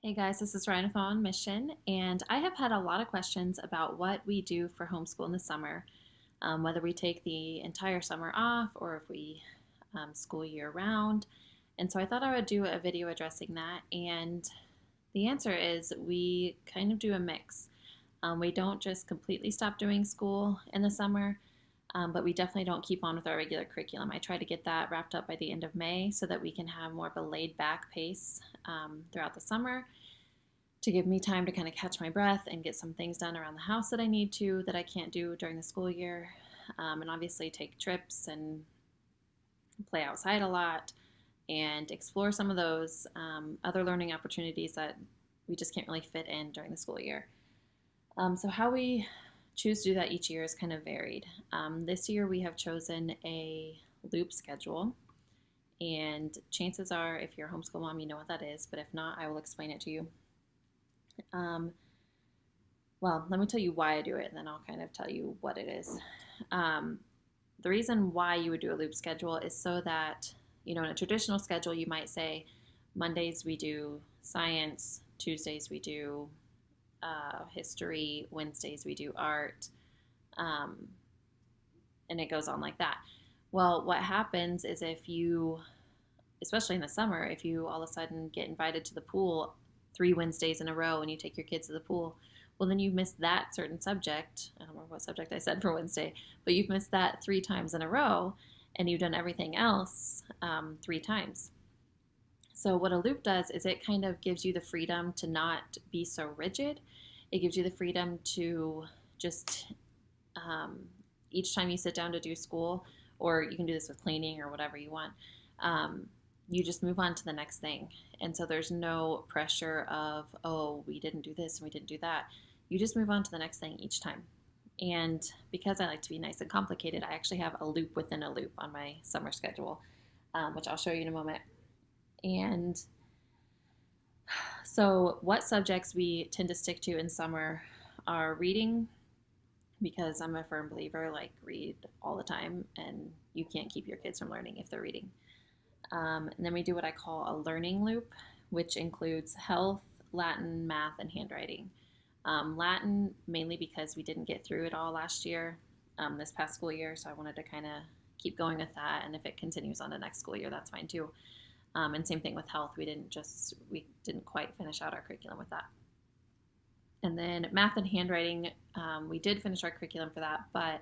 Hey guys, this is Ryan on Mission, and I have had a lot of questions about what we do for homeschool in the summer, whether we take the entire summer off or if we school year round. And so I thought I would do a video addressing that. And the answer is we kind of do a mix. We don't just completely stop doing school in the summer, but we definitely don't keep on with our regular curriculum. I try to get that wrapped up by the end of May so that we can have more of a laid back pace throughout the summer to give me time to kind of catch my breath and get some things done around the house that I need to that I can't do during the school year. And obviously take trips and play outside a lot and explore some of those other learning opportunities that we just can't really fit in during the school year. So how we choose to do that each year is kind of varied. This year we have chosen a loop schedule, and chances are if you're a homeschool mom you know what that is, but if not I will explain it to you. Um, well, let me tell you why I do it, and then I'll kind of tell you what it is. Um, the reason why you would do a loop schedule is so that, in a traditional schedule, you might say Mondays we do science, Tuesdays we do history, Wednesdays we do art, um, and it goes on like that. Well, what happens is if you, especially in the summer, if you all of a sudden get invited to the pool 3 Wednesdays in a row and you take your kids to the pool, well, then you've missed that certain subject. I don't remember what subject I said for Wednesday, but you've missed that 3 times in a row and you've done everything else 3 times. So, what a loop does is it kind of gives you the freedom to not be so rigid. It gives you the freedom to just, um, each time you sit down to do school, or you can do this with cleaning or whatever you want, um, you just move on to the next thing. And so there's no pressure of, oh, we didn't do this and we didn't do that. You just move on to the next thing each time. And because I like to be nice and complicated, I actually have a loop within a loop on my summer schedule, which I'll show you in a moment. And so, what subjects we tend to stick to in summer are reading, because I'm a firm believer, like, read all the time, and you can't keep your kids from learning if they're reading. And then we do what I call a learning loop, which includes health, Latin, math, and handwriting. Latin, mainly because we didn't get through it all last year, this past school year, so I wanted to kind of keep going with that, and if it continues on to next school year, that's fine too. And same thing with health, we didn't quite finish out our curriculum with that. And then math and handwriting, we did finish our curriculum for that, but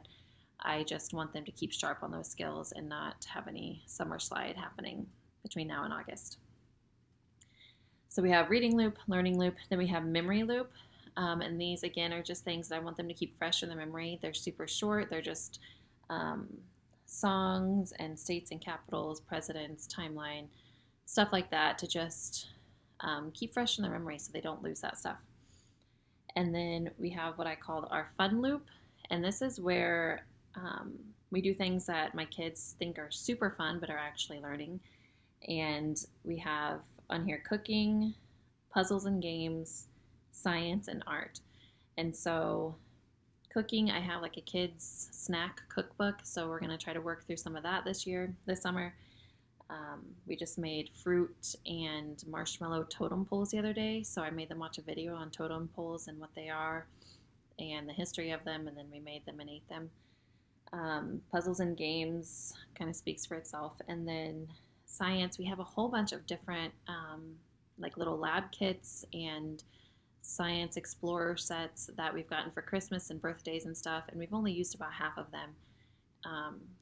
I just want them to keep sharp on those skills and not have any summer slide happening between now and August. So we have reading loop, learning loop, then we have memory loop. And these, again, are just things that I want them to keep fresh in their memory. They're super short. They're just songs and states and capitals, presidents, timeline, stuff like that, to just keep fresh in their memory so they don't lose that stuff. And then we have what I call our fun loop. And this is where we do things that my kids think are super fun but are actually learning. And we have on here cooking, puzzles and games, science, and art. And so cooking, I have like a kids snack cookbook, so we're going to try to work through some of that this summer. We just made fruit and marshmallow totem poles the other day, so I made them watch a video on totem poles and what they are and the history of them, and then we made them and ate them. Puzzles and games kind of speaks for itself. And then science, we have a whole bunch of different like little lab kits and science explorer sets that we've gotten for Christmas and birthdays and stuff, and we've only used about half of them.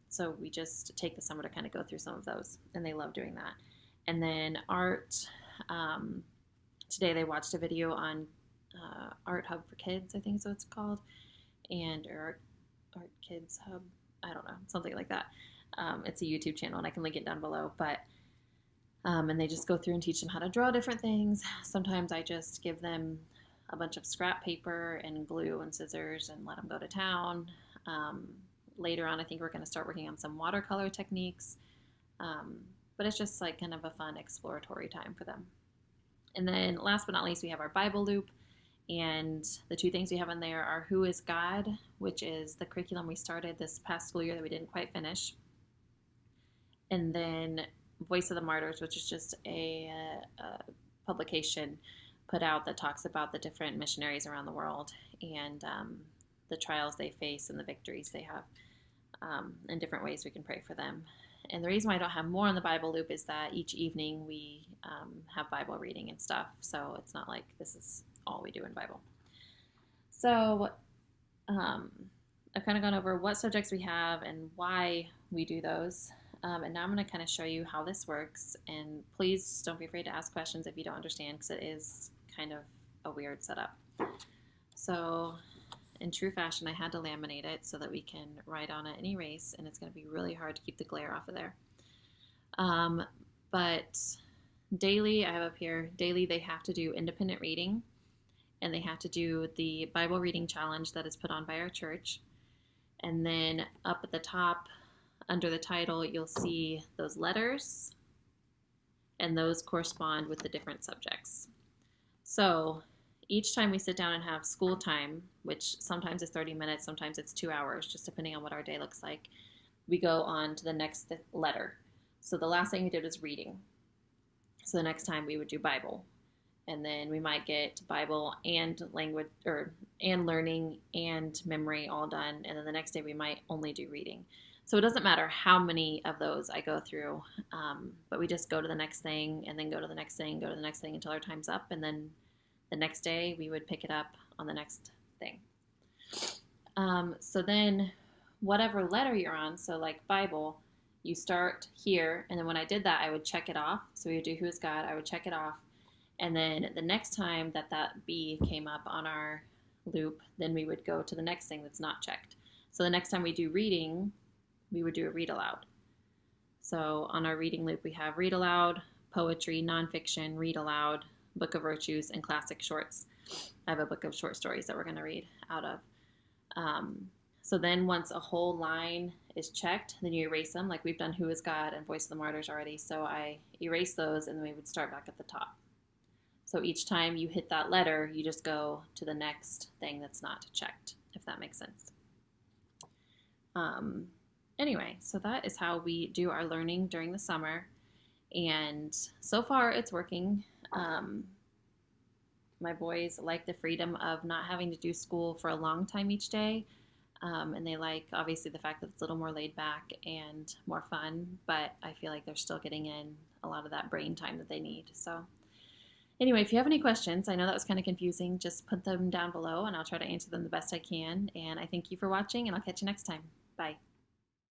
So we just take the summer to kind of go through some of those, and they love doing that. And then art, today they watched a video on Art Hub for Kids, I think is what it's called, and or Art Kids Hub, I don't know, something like that. It's a YouTube channel, and I can link it down below. But and they just go through and teach them how to draw different things. Sometimes I just give them a bunch of scrap paper and glue and scissors and let them go to town. Later on, I think we're going to start working on some watercolor techniques. But it's just like kind of a fun exploratory time for them. And then last but not least, we have our Bible loop. And the two things we have in there are Who is God, which is the curriculum we started this past school year that we didn't quite finish. And then Voice of the Martyrs, which is just a publication put out that talks about the different missionaries around the world and the trials they face and the victories they have, and different ways we can pray for them. And the reason why I don't have more on the Bible Loop is that each evening we have Bible reading and stuff, so it's not like this is all we do in Bible. So I've kind of gone over what subjects we have and why we do those. And now I'm going to kind of show you how this works. And please don't be afraid to ask questions if you don't understand, because it is kind of a weird setup. So in true fashion, I had to laminate it so that we can write on it and erase, and it's going to be really hard to keep the glare off of there. But daily, I have up here, daily they have to do independent reading, and they have to do the Bible reading challenge that is put on by our church. And then up at the top, under the title, you'll see those letters, and those correspond with the different subjects. So each time we sit down and have school time, which sometimes is 30 minutes, sometimes it's 2 hours, just depending on what our day looks like, we go on to the next letter. So the last thing we did was reading. So the next time we would do Bible. And then we might get Bible and language and learning and memory all done. And then the next day we might only do reading. So it doesn't matter how many of those I go through, but we just go to the next thing and then go to the next thing, go to the next thing until our time's up. And then the next day we would pick it up on the next thing. So then whatever letter you're on, so like Bible, you start here. And then when I did that, I would check it off. So we would do Who is God? I would check it off. And then the next time that B came up on our loop, then we would go to the next thing that's not checked. So the next time we do reading, we would do a read aloud. So on our reading loop, we have read aloud, poetry, nonfiction, read aloud, book of virtues, and classic shorts. I have a book of short stories that we're going to read out of. So then once a whole line is checked, then you erase them, like we've done Who is God and Voice of the Martyrs already. So I erase those, and then we would start back at the top. So each time you hit that letter, you just go to the next thing that's not checked, if that makes sense. Anyway, so that is how we do our learning during the summer. And so far it's working. My boys like the freedom of not having to do school for a long time each day. And they like, obviously, the fact that it's a little more laid back and more fun. But I feel like they're still getting in a lot of that brain time that they need. So anyway, if you have any questions, I know that was kind of confusing, just put them down below and I'll try to answer them the best I can. And I thank you for watching, and I'll catch you next time. Bye.